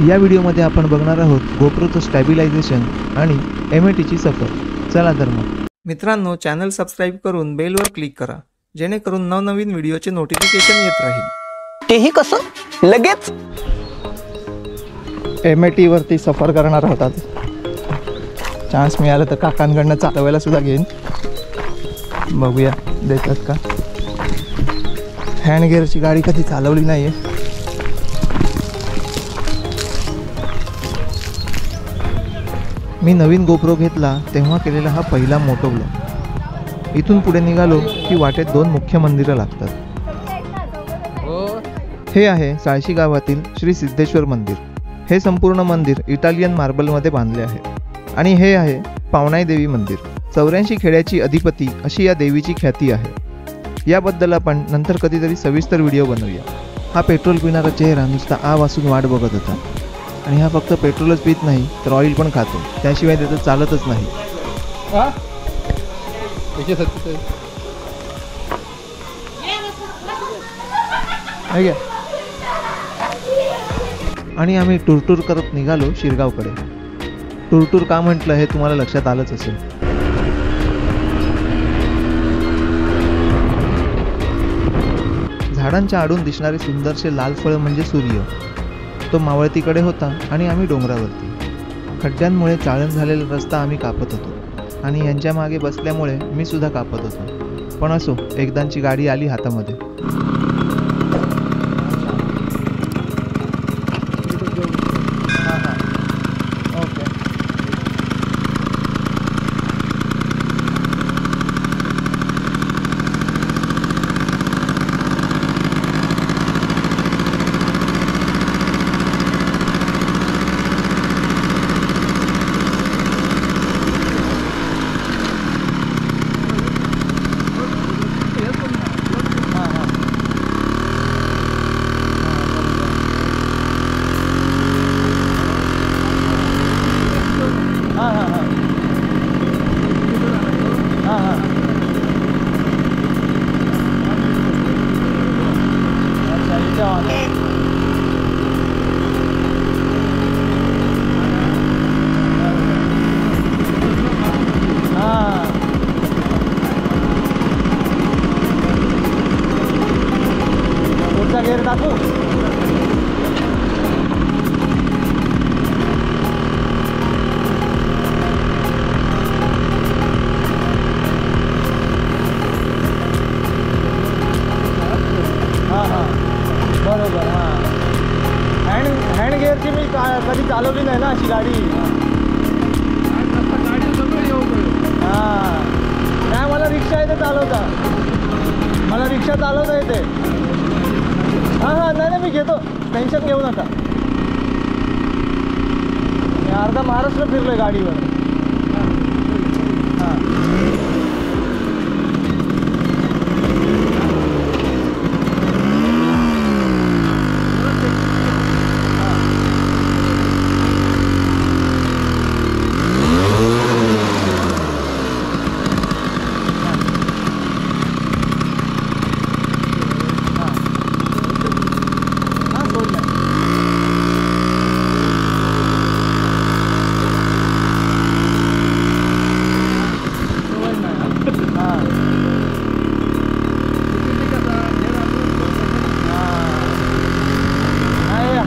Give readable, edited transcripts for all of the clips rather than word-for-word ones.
या व्हिडिओमध्ये आपण बघणार आहोत गोप्रोचं स्टॅबिलायझेशन आणि MATची सफर। चला तर मग मित्रांनो, चॅनल सबस्क्राइब करून बेलवर क्लिक करा, जेणेकरून नवनवीन व्हिडिओचे नोटिफिकेशन येत राहील। तेही कसं लगेच MAT वरती सफर करणार आहोत आज। चान्स मिळाला तर काकांकडनं चालवायला सुद्धा घेईन, बघूया देतात का। हँड गिअरची गाडी कधी चालवली नाही आहे। मी नवीन गोप्रो घेतला तेव्हा केलेला हा पहिला मोटो व्लॉग। इथून पुढे निघालो की वाटेत 2 मुख्य मंदिरं लागतात। हे आहे साळशी गावातील श्री सिद्धेश्वर मंदिर। हे संपूर्ण मंदिर इटालियन मार्बलमध्ये बांधले आहे। आणि हे आहे पावनाई देवी मंदिर। 84 खेड्याची अधिपती अशी या देवीची ख्याती आहे। याबद्दल आपण नंतर कधीतरी सविस्तर व्हिडिओ बनवूया। हा पेट्रोल पिणारा चेहरा नुसता आ वासून वाट बघत होता। आणि हा फक्त पेट्रोलच पित नाही तर ऑइल पण खातो, त्याशिवाय त्याचं चालतच नाही। आणि आम्ही टूर करत निघालो शिरगावकडे। टूर का म्हटलं हे तुम्हाला लक्षात आलंच असेल। झाडांच्या आडून दिसणारे सुंदरसे लाल फळ म्हणजे सूर्य। तो मावळतीकडे होता आणि आम्ही डोंगरावरती। खड्ड्यांमुळे चाळण झालेला रस्ता आम्ही कापत होतो आणि यांच्या मागे बसल्यामुळे मी सुद्धा कापत होतो। पण असो, एकदांची गाडी आली हातामध्ये। बरोबर। हँड गिअरची मी कधी चालवली नाही ना अशी गाडी। नाही, मला रिक्षा येते चालवता, मला रिक्षा चालवता येते। नाही मी घेतो, टेन्शन घेऊ नका। मी अर्धा महाराष्ट्र फिरलोय गाडीवर।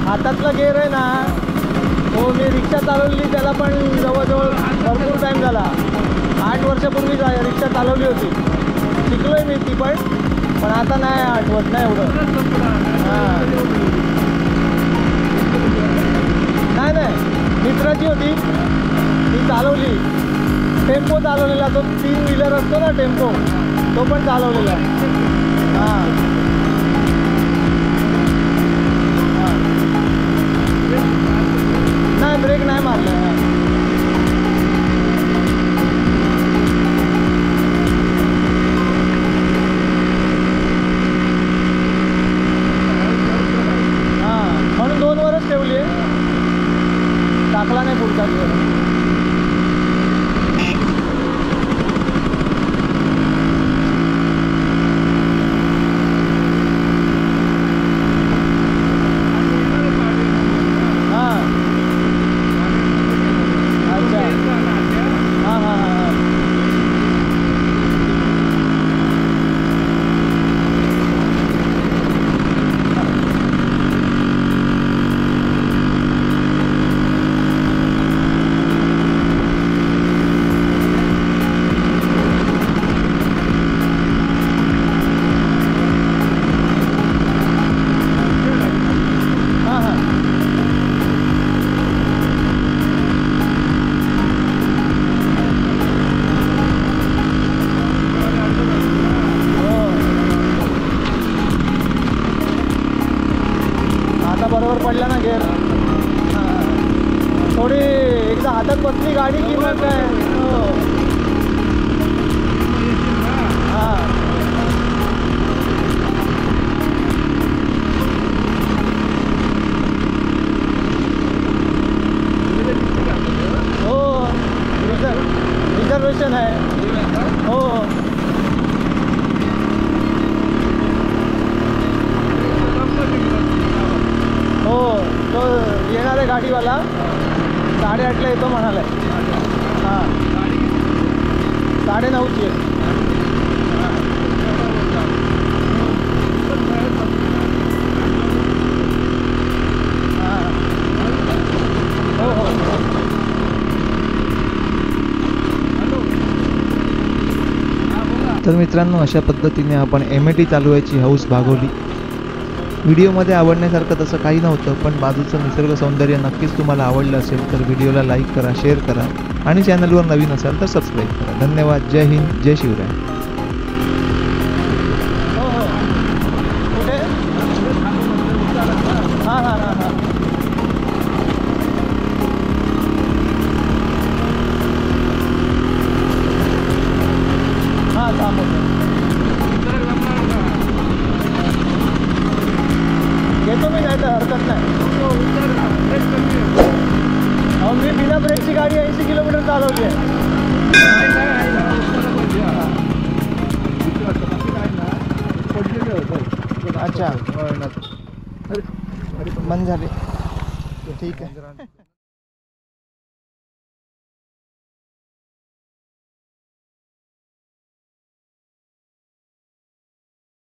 हातातला गेअर आहे ना, तो मी रिक्षा चालवली त्याला पण जवळजवळ भरपूर टाईम झाला। 8 वर्षापूर्वी रिक्षा चालवली होती, शिकलोय मी ती पण आता नाही आठवत नाही एवढं। नाही मित्राची होती ती चालवली। टेम्पो चालवलेला, तो 3 व्हीलर असतो ना टेम्पो, तो पण चालवलेला। नाही, ब्रेक नाही मारला। म्हणून 2 वर्ष ठेवली, टाकला नाही पुढचा गिअर। थोडी एकदा हातात बसली गाडी की मग काय हो. हां हो रिझर्वेशन आहे हो हो तो येणार आहे गाडीवाला 8:30ला येतो म्हणाला हां 9:30ची आहे हां हो हो तर मित्रांनो, अशा पद्धतीने आपण MAT चालवायची हौस भागवली. व्हिडिओमध्ये आवडण्यासारखं तसं काही नव्हतं, पण बाजूचं निसर्ग सौंदर्य नक्कीच तुम्हाला आवडलं असेल तर व्हिडिओला लाईक करा, शेअर करा आणि चॅनलवर नवीन असाल तर सबस्क्राईब करा. धन्यवाद. जय हिंद, जय शिवराय. हो हो कुठे हां हां हां हां हां थांबवतो येतो मी नाही तर हरकत नाही अहो मी बिना ब्रेकची गाडी 80 किलोमीटर चालवली आहे अच्छा बंद झाले ठीक आहे